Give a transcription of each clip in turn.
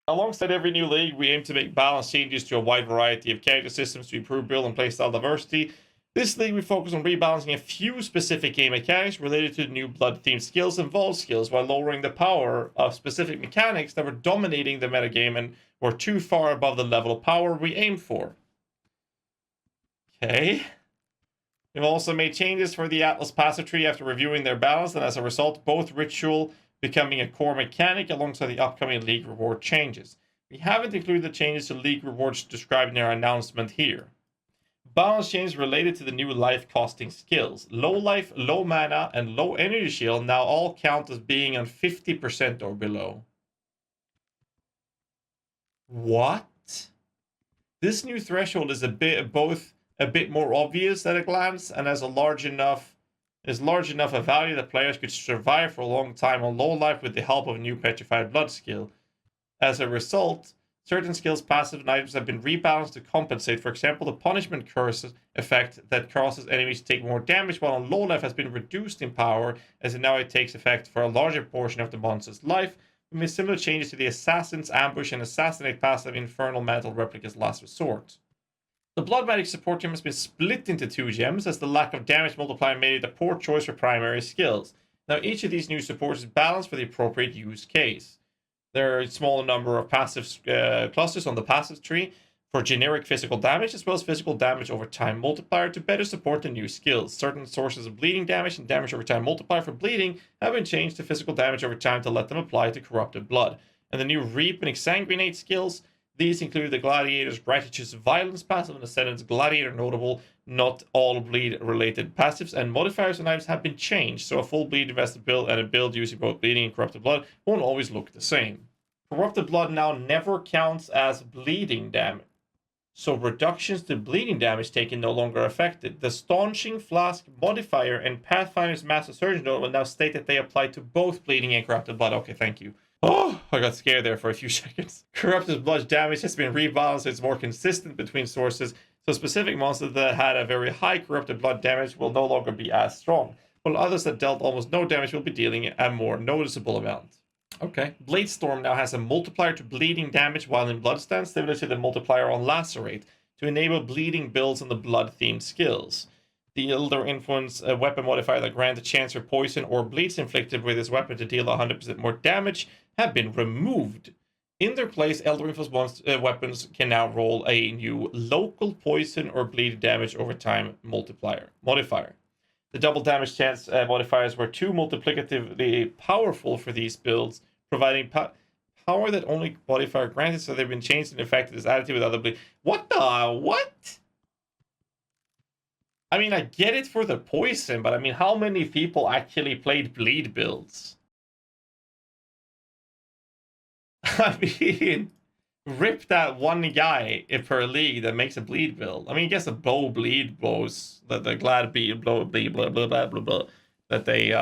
Alongside every new league, we aim to make balanced changes to a wide variety of character systems to improve build and playstyle diversity. This league, we focus on rebalancing a few specific game mechanics related to new blood-themed skills and Vaal skills, while lowering the power of specific mechanics that were dominating the metagame and were too far above the level of power we aim for. Okay. We've also made changes for the Atlas passive tree after reviewing their balance, and as a result, both Ritual becoming a core mechanic alongside the upcoming League reward changes. We haven't included the changes to League rewards described in our announcement here. Balance changes related to the new life costing skills. Low life, low mana, and low energy shield now all count as being on 50% or below. What? This new threshold is a bit more obvious at a glance, and is large enough a value that players could survive for a long time on low life with the help of a new Petrified Blood skill. As a result, certain skills, passive, and items have been rebalanced to compensate. For example, the punishment curse effect that causes enemies to take more damage while on low life has been reduced in power, as now it takes effect for a larger portion of the monster's life. We made similar changes to the Assassin's Ambush and Assassinate passive Infernal Mantle Replica's Last Resort. The Blood Magic support team has been split into 2 gems, as the lack of damage multiplier made it a poor choice for primary skills. Now, each of these new supports is balanced for the appropriate use case. There are a smaller number of passive clusters on the passive tree for generic physical damage, as well as physical damage over time multiplier to better support the new skills. Certain sources of bleeding damage and damage over time multiplier for bleeding have been changed to physical damage over time to let them apply to corrupted blood. And the new Reap and Exsanguinate skills, these include the Gladiator's Gratuitous Violence passive and Ascendant's Gladiator notable. Not all bleed-related passives and modifiers and items have been changed, so a full bleed-invested build and a build using both bleeding and corrupted blood won't always look the same. Corrupted blood now never counts as bleeding damage, so reductions to bleeding damage taken no longer affected. The Staunching Flask modifier and Pathfinder's Master Surgeon note will now state that they apply to both bleeding and corrupted blood. Okay, thank you. Oh, I got scared there for a few seconds. Corrupted blood damage has been rebalanced. It's more consistent between sources, so specific monsters that had a very high corrupted blood damage will no longer be as strong, while others that dealt almost no damage will be dealing a more noticeable amount. Okay. Bladestorm now has a multiplier to bleeding damage while in Bloodstand, similar to the multiplier on Lacerate, to enable bleeding builds on the blood-themed skills. The Elder Influence weapon modifier that grants a chance for poison or bleeds inflicted with this weapon to deal 100% more damage have been removed. In their place, Elder Influence weapons can now roll a new local poison or bleed damage over time modifier. The double damage chance modifiers were too multiplicatively powerful for these builds, providing power that only modifier granted, so they've been changed and affected as additive with other bleed. What the? What? I mean, I get it for the poison, but I mean, how many people actually played bleed builds? I mean, rip that one guy per league that makes a bleed build. I mean, I guess the bow bleed blows, the glad bleed, blow bleed, blah, blah, blah, blah, blah, that they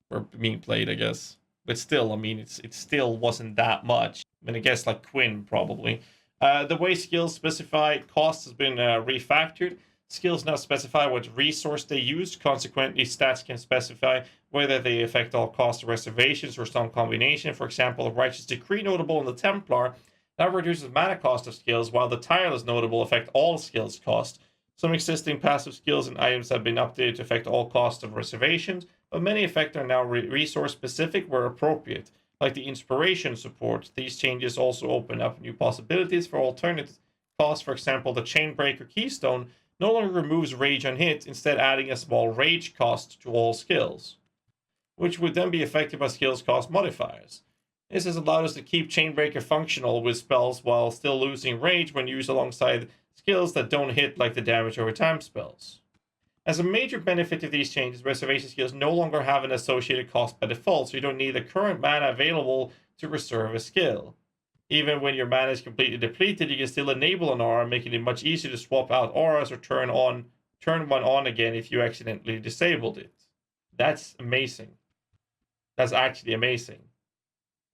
were being played, I guess. But still, I mean, it still wasn't that much. I mean, I guess like Quinn, probably. The way skills specify cost has been refactored. Skills now specify what resource they use. Consequently, stats can specify whether they affect all cost reservations or some combination. For example, the Righteous Decree notable in the Templar now reduces mana cost of skills, while the Tireless notable affect all skills cost. Some existing passive skills and items have been updated to affect all cost of reservations, but many effects are now resource specific where appropriate. Like the Inspiration support, these changes also open up new possibilities for alternate costs. For example, the Chainbreaker Keystone no longer removes rage on hit, instead adding a small rage cost to all skills, which would then be affected by skills cost modifiers. This has allowed us to keep Chainbreaker functional with spells while still losing rage when used alongside skills that don't hit, like the damage over time spells. As a major benefit of these changes, reservation skills no longer have an associated cost by default, so you don't need the current mana available to reserve a skill. Even when your mana is completely depleted, you can still enable an aura, making it much easier to swap out auras or turn one on again if you accidentally disabled it. That's amazing. That's actually amazing.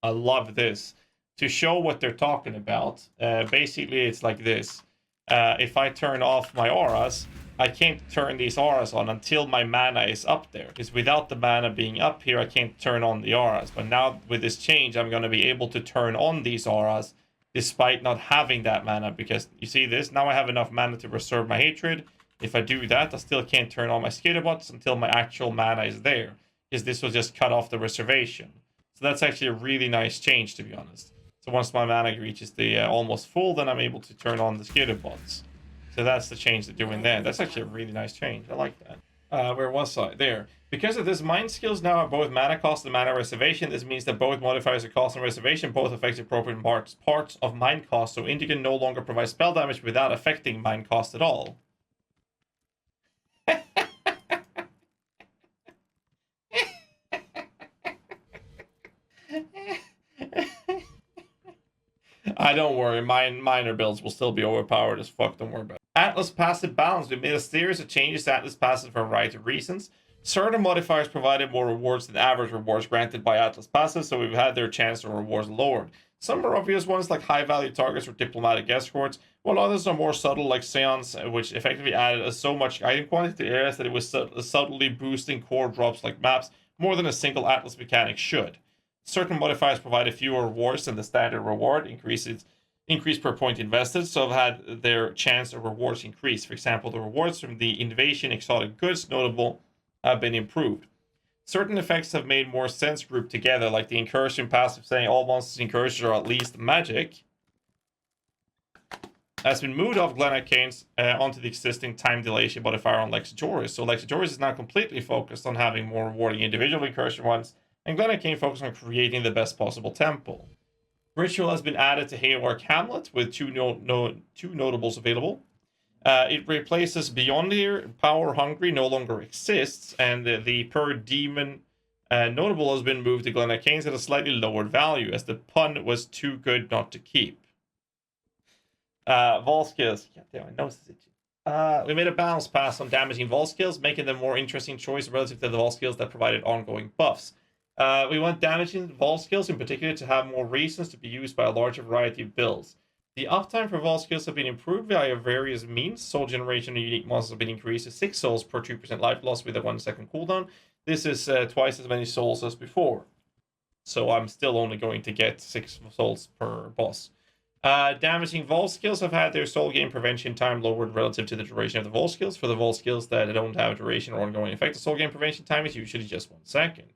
I love this. To show what they're talking about, basically it's like this. If I turn off my auras, I can't turn these auras on until my mana is up there. Because without the mana being up here, I can't turn on the auras. But now with this change, I'm going to be able to turn on these auras despite not having that mana, because you see this, now I have enough mana to reserve my hatred. If I do that, I still can't turn on my Skaterbots until my actual mana is there, because this will just cut off the reservation. So that's actually a really nice change, to be honest. So once my mana reaches the almost full, then I'm able to turn on the Skaterbots. So that's the change they're doing there. That's actually a really nice change. I like that. Where was I? There. Because of this, mind skills now have both mana cost and mana reservation. This means that both modifiers of cost and reservation both affect the appropriate parts of mind cost. So Indy can no longer provide spell damage without affecting mind cost at all. Don't worry, minor builds will still be overpowered as fuck, don't worry about it. Atlas passive balance. We made a series of changes to Atlas passive for a variety of reasons. Certain modifiers provided more rewards than average rewards granted by Atlas passive, so we've had their chance of rewards lowered. Some are obvious ones like high value targets or diplomatic escorts, while others are more subtle like Seance, which effectively added so much item quantity to areas that it was subtly boosting core drops like maps more than a single Atlas mechanic should. Certain modifiers provided fewer rewards than the standard reward, increase per point invested, so have had their chance of rewards increase. For example, the rewards from the invasion exotic goods notable have been improved. Certain effects have made more sense grouped together, like the incursion passive saying all monsters incursions are at least magic, has been moved off Glenarcane's onto the existing time dilation modifier on Lexajoris. So Lexajoris is now completely focused on having more rewarding individual incursion ones, and Glenarcane focused on creating the best possible temple. Ritual has been added to Haywark Hamlet with two notables available. It replaces Beyond Here. Power Hungry no longer exists, and the per demon notable has been moved to Glenarcane's at a slightly lowered value, as the pun was too good not to keep. Vaal skills. God damn, my nose is itchy. We made a balance pass on damaging Vaal skills, making them more interesting choice relative to the Vaal skills that provided ongoing buffs. We want damaging Vaal skills in particular to have more reasons to be used by a larger variety of builds. The uptime for Vaal skills have been improved via various means. Soul generation of unique monsters have been increased to 6 souls per 2% life loss with a 1 second cooldown. This is twice as many souls as before. So I'm still only going to get 6 souls per boss. Damaging Vaal skills have had their soul gain prevention time lowered relative to the duration of the Vaal skills. For the Vaal skills that don't have a duration or ongoing effect, the soul gain prevention time is usually just 1 second.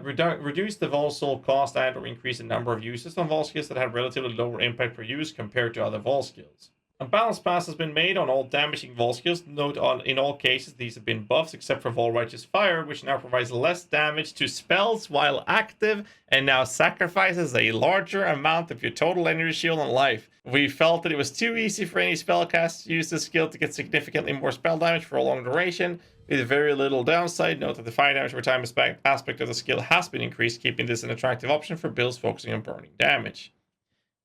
Reduce the Vaal soul cost and or increase the number of uses on Vaal skills that have relatively lower impact per use compared to other Vaal skills. A balance pass has been made on all damaging Vaal skills. Note in all cases these have been buffs except for Vaal Righteous Fire, which now provides less damage to spells while active and now sacrifices a larger amount of your total energy shield and life. We felt that it was too easy for any spellcaster to use this skill to get significantly more spell damage for a long duration, with very little downside. Note that the fire damage over time aspect of the skill has been increased, keeping this an attractive option for builds focusing on burning damage.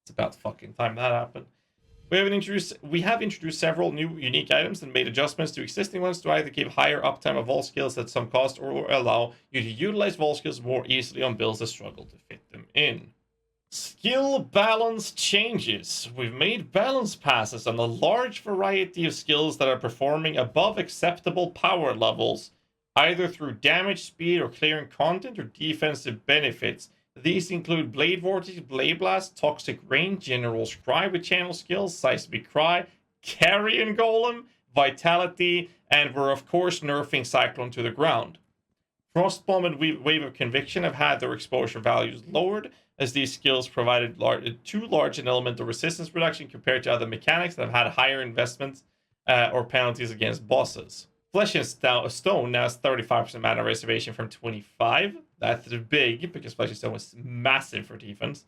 It's about fucking time that happened. We have introduced several new unique items and made adjustments to existing ones to either give higher uptime of Vaal skills at some cost or allow you to utilize Vaal skills more easily on builds that struggle to fit them in. Skill balance changes. We've made balance passes on a large variety of skills that are performing above acceptable power levels, either through damage speed or clearing content or defensive benefits. These include Blade Vortex, Blade Blast, Toxic Rain, General Scry with channel skills, Seismic Cry, Carrion Golem, Vitality, and we're of course nerfing Cyclone to the ground. Frostbomb and Wave of Conviction have had their exposure values lowered, as these skills provided too large an element of resistance reduction compared to other mechanics that have had higher investments or penalties against bosses. Flesh and Stone now has 35% mana reservation from 25. That's big, because Flesh and Stone was massive for defense.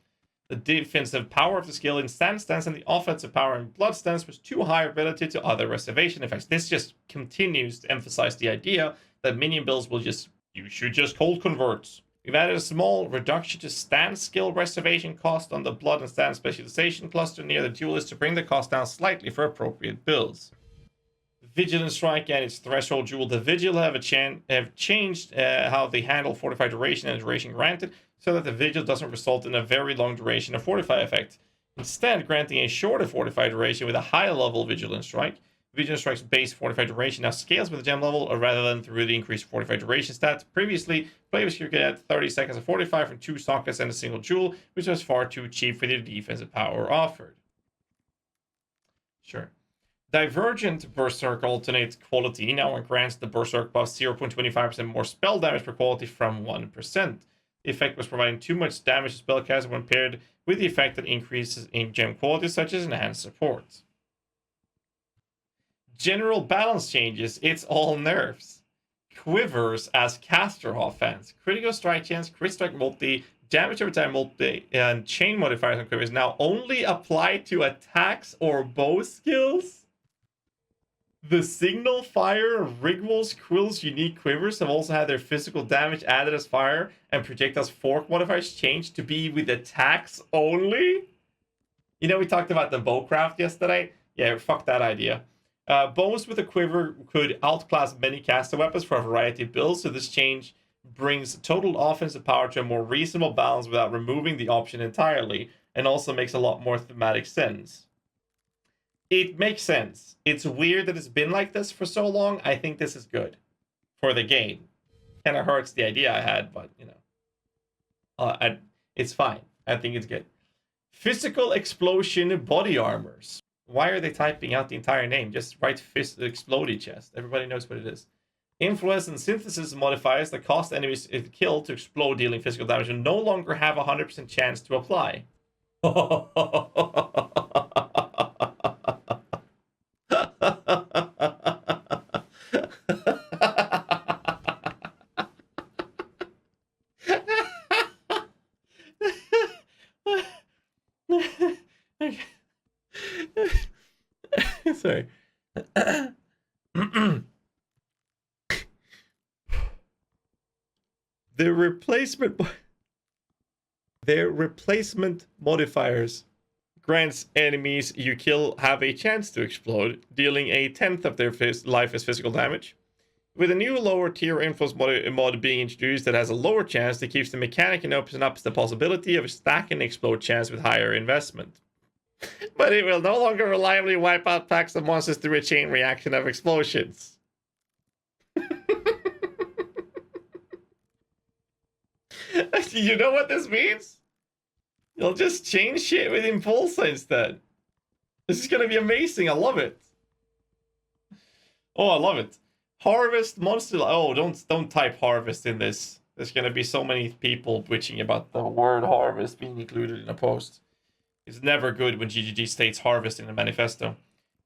The defensive power of the skill in Stand Stance and the offensive power in Blood Stance was too high relative to other reservation effects. This just continues to emphasize the idea that minion builds you should just cold converts. We've added a small reduction to Stand skill reservation cost on the Blood and Stand specialization cluster near the duelist to bring the cost down slightly for appropriate builds. Vigilant Strike and its Threshold Jewel, the Vigil have changed how they handle Fortify duration and duration granted, so that the Vigil doesn't result in a very long duration of Fortify effect. Instead, granting a shorter Fortify duration with a higher level Vigilant Strike, Vision Strike's base fortified duration now scales with the gem level rather than through the increased fortified duration stat. Previously, players could get 30 seconds of fortify from 2 sockets and a single jewel, which was far too cheap for the defensive power offered. Sure. Divergent Berserk alternate quality now grants the Berserk buff 0.25% more spell damage per quality from 1%. The effect was providing too much damage to spellcaster when paired with the effect that increases in gem quality such as enhanced support. General balance changes, it's all nerfs. Quivers as caster offense. Critical strike chance, crit strike multi, damage over time multi, and chain modifiers on quivers now only apply to attacks or bow skills. The Signal Fire, Rigwell's Quill's unique quivers have also had their physical damage added as fire and projectiles fork modifiers changed to be with attacks only. You know, we talked about the bowcraft yesterday. Yeah, fuck that idea. Bows with a quiver could outclass many caster weapons for a variety of builds, so this change brings total offensive power to a more reasonable balance without removing the option entirely, and also makes a lot more thematic sense. It makes sense. It's weird that it's been like this for so long. I think this is good for the game. Kind of hurts the idea I had, but, you know. It's fine. I think it's good. Physical Explosion Body Armors. Why are they typing out the entire name? Just write Explodey Chest. Everybody knows what it is. Influence and Synthesis modifiers that cost enemies killed to explode, dealing physical damage, and no longer have a 100% chance to apply. Sorry. Their replacement modifiers grants enemies you kill have a chance to explode, dealing a 1/10 of their life as physical damage. With a new lower tier influence mod being introduced that has a lower chance, that keeps the mechanic and opens up the possibility of a stack and explode chance with higher investment. But it will no longer reliably wipe out packs of monsters through a chain reaction of explosions. You know what this means? You'll just change shit with Impulsa instead. This is gonna be amazing. I love it. Oh, I love it. Harvest monster. Oh, don't type harvest in this. There's gonna be so many people bitching about the word harvest being included in a post. It's never good when GGG states harvest in a manifesto.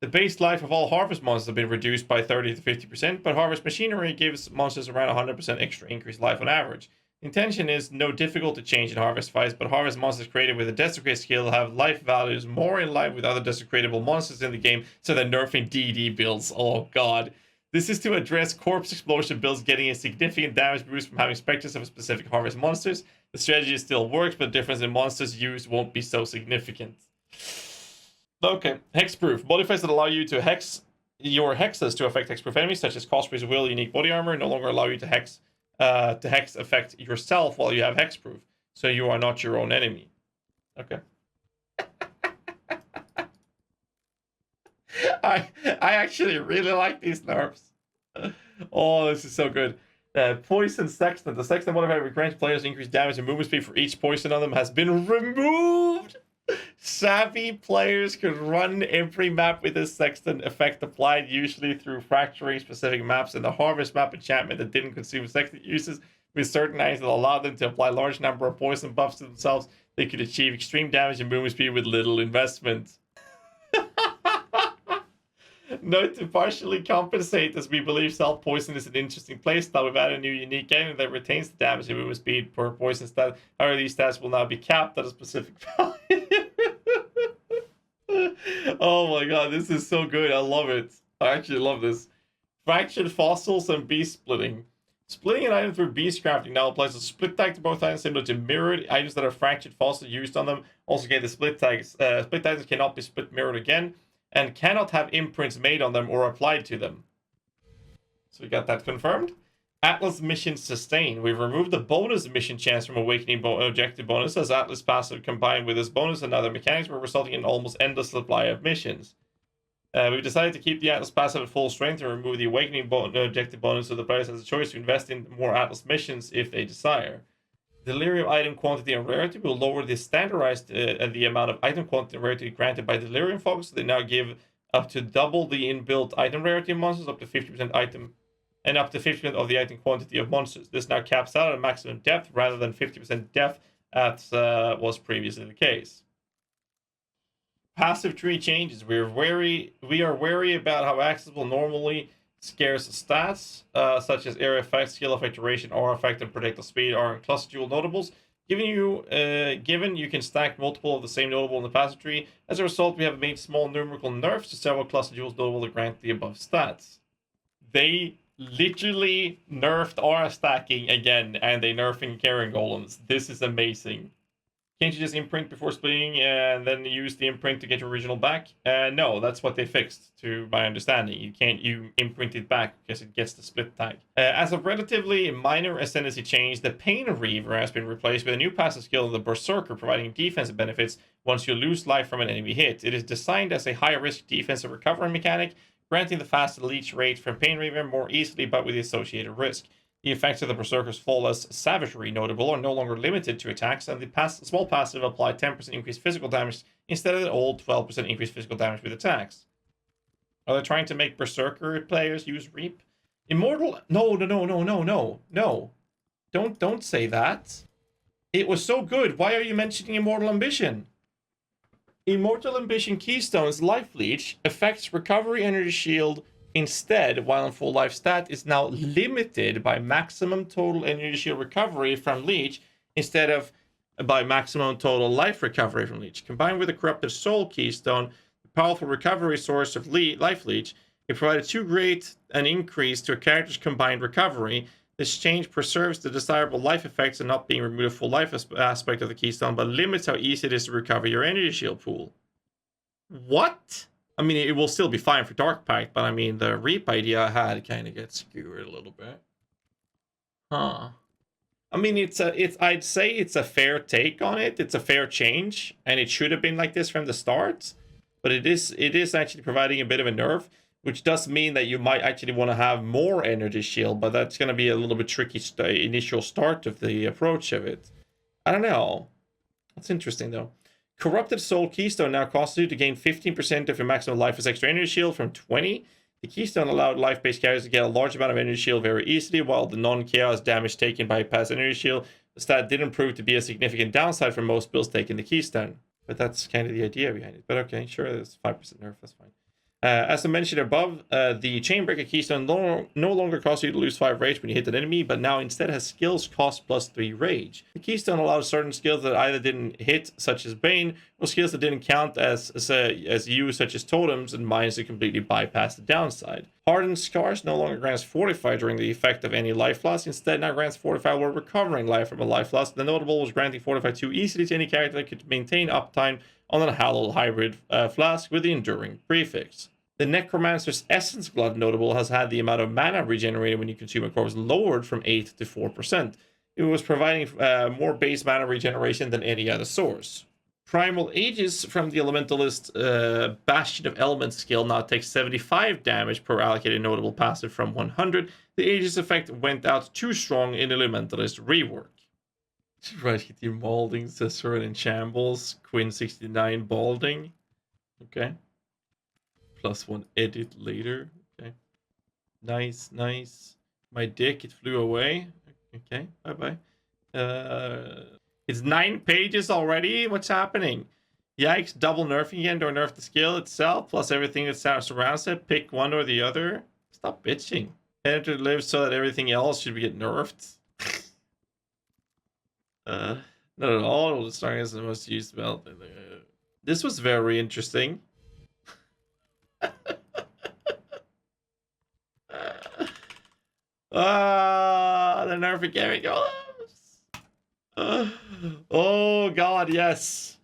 The base life of all harvest monsters have been reduced by 30 to 50%, but harvest machinery gives monsters around 100% extra increased life on average. The intention is no difficult to change in harvest fights, but harvest monsters created with a desecrate skill have life values more in line with other desecratable monsters in the game, so they're nerfing DD builds. Oh god. This is to address corpse explosion builds getting a significant damage boost from having specters of specific harvest monsters. The strategy still works, but the difference in monsters used won't be so significant. Okay, hexproof. Modifiers that allow you to hex your hexes to affect hexproof enemies, such as Cospray's Will, unique body armor, no longer allow you to hex affect yourself while you have hexproof, so you are not your own enemy. Okay. I actually really like these nerfs. Oh, this is so good. Poison Sexton. The Sexton modifier grants players increased damage and movement speed for each poison on them has been removed. Savvy players could run every map with this Sexton effect applied, usually through fracturing specific maps, and the Harvest map enchantment that didn't consume Sexton uses with certain items that allowed them to apply large number of poison buffs to themselves. They could achieve extreme damage and movement speed with little investment. Note to partially compensate, as we believe self poison is an interesting playstyle, we've added a new unique item that retains the damage and movement speed per poison stat. However, these stats will now be capped at a specific value. Oh my god, this is so good. I love it. I actually love this. Fractured fossils and beast splitting. Splitting an item through beast crafting now applies a split tag to both items, similar to mirrored items that are fractured fossils used on them. Also get the split tags. Split items cannot be split mirrored again, and cannot have imprints made on them or applied to them. So we got that confirmed. Atlas mission sustain. We've removed the bonus mission chance from awakening objective bonus, as Atlas passive combined with this bonus and other mechanics were resulting in almost endless supply of missions. We've decided to keep the Atlas passive at full strength and remove the Awakening objective bonus, so the players has a choice to invest in more Atlas missions if they desire. Delirium item quantity and rarity will lower the standardized the amount of item quantity and rarity granted by Delirium folks. So they now give up to double the inbuilt item rarity of monsters, up to 50% item, and up to 50% of the item quantity of monsters. This now caps out at a maximum depth rather than 50% depth, as was previously the case. Passive tree changes. We are wary about how accessible normally scarce stats, such as area effect, skill effect, duration, aura effect, and predictable speed, are in cluster jewel notables. Given you can stack multiple of the same notable in the passive tree. As a result, we have made small numerical nerfs to several cluster jewels notable to grant the above stats. They literally nerfed aura stacking again, and they nerfing carrying golems. This is amazing. Can't you just imprint before splitting and then use the imprint to get your original back? No, that's what they fixed, to my understanding. You imprint it back because it gets the split tag. As a relatively minor Ascendancy change, the Pain Reaver has been replaced with a new passive skill, the Berserker, providing defensive benefits once you lose life from an enemy hit. It is designed as a high-risk defensive recovery mechanic, granting the faster leech rate from Pain Reaver more easily but with the associated risk. The effects of the Berserker's flawless savagery notable are no longer limited to attacks, and the small passive apply 10% increased physical damage instead of the old 12% increased physical damage with attacks. Are they trying to make Berserker players use Reap? Immortal? No. Don't say that. It was so good. Why are you mentioning Immortal Ambition? Immortal Ambition Keystone's Life Leech affects Recovery Energy Shield. Instead, while in full life stat is now limited by maximum total energy shield recovery from Leech instead of by maximum total life recovery from Leech. Combined with the Corrupted Soul Keystone, the powerful recovery source of Life Leech, it provided too great an increase to a character's combined recovery. This change preserves the desirable life effects and not being removed full life aspect of the Keystone, but limits how easy it is to recover your energy shield pool. What? I mean, it will still be fine for Dark Pact, but I mean, the Reap idea I had kind of gets skewered a little bit. Huh. I mean, I'd say it's a fair take on it. It's a fair change, and it should have been like this from the start. But it is actually providing a bit of a nerf, which does mean that you might actually want to have more energy shield, but that's going to be a little bit tricky initial start of the approach of it. I don't know. That's interesting, though. Corrupted Soul Keystone now costs you to gain 15% of your maximum life as extra energy shield from 20. The Keystone allowed life-based carriers to get a large amount of energy shield very easily, while the non-chaos damage taken by past energy shield, the stat didn't prove to be a significant downside for most builds taking the Keystone. But that's kind of the idea behind it. But okay, sure, there's 5% nerf, that's fine. As I mentioned above, the Chainbreaker Keystone no longer costs you to lose 5 rage when you hit an enemy, but now instead has skills cost plus 3 rage. The Keystone allows certain skills that either didn't hit, such as Bane, or skills that didn't count as used, such as Totems and Mines, to completely bypass the downside. Hardened Scars no longer grants Fortify during the effect of any life loss, instead now grants Fortify while recovering life from a life loss. The notable was granting Fortify too easily to any character that could maintain uptime on a Hallowed Hybrid flask with the Enduring prefix. The Necromancer's Essence Glove notable has had the amount of mana regenerated when you consume a corpse lowered from 8 to 4%. It was providing more base mana regeneration than any other source. Primal Aegis from the Elementalist Bastion of Elements skill now takes 75 damage per allocated notable passive from 100. The Aegis effect went out too strong in Elementalist rework. Right, hit your Malding, Cicerone in Shambles, Quinn 69 Balding. Okay. +1 edit later. Okay. Nice. My dick, it flew away. Okay, bye-bye. It's 9 pages already? What's happening? Yikes, double nerfing again. Don't nerf the skill itself, plus everything that surrounds it. Pick one or the other. Stop bitching. Editor lives so that everything else should get nerfed. Not at all. The strong is the most used spell. This was very interesting. The nerfing carry goes. Oh god, yes.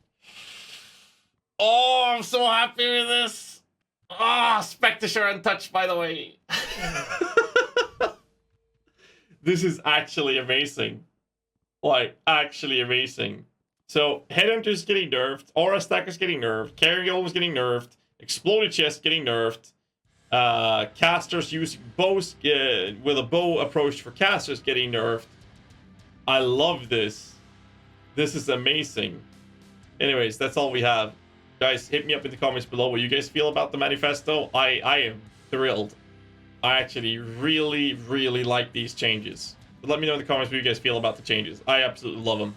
Oh, I'm so happy with this. Oh, Spectre untouched, by the way. This is actually amazing. Like, actually amazing. So, Headhunter's getting nerfed, Aura Stacker's getting nerfed, Carrying Golem was getting nerfed, Exploded chest getting nerfed. Casters using bows with a bow approach for casters getting nerfed. I love this. This is amazing. Anyways, that's all we have. Guys, hit me up in the comments below what you guys feel about the manifesto. I am thrilled. I actually really, really like these changes. But let me know in the comments what you guys feel about the changes. I absolutely love them.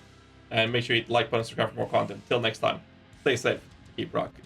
And make sure you hit the like button, subscribe for more content. Till next time, stay safe, keep rocking.